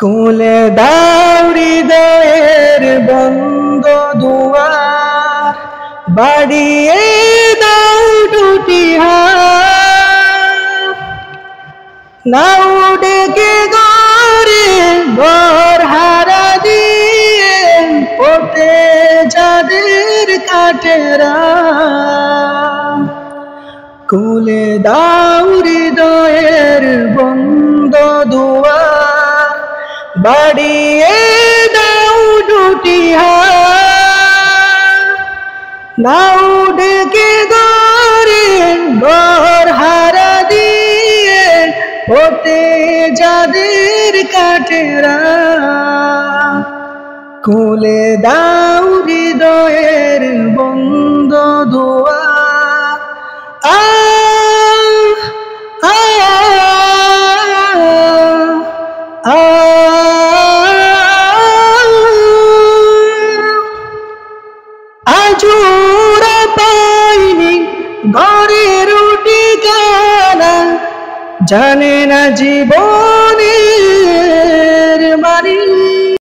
কোলে দাউরি দয়ের বন্ধ দুয়ার বাড়িয়ে দাও দুটি হাত নাও ডেকে গরে ঘর হারা দিয়ে পথে যাদের কাটেরা কোলে দাউরি দয়ের বন্ধ দুয়ার বাড়িয়ে দাও দুটি হাত নাও ডেকে গরে ঘর হারা দিয়ে পথে যাদের কাটেরা কোলে দাও হৃদয়ের বন্ধ দুয়ার আজুরা পাইনি ঘরের ঠিকানা জানে না জীবনের মানে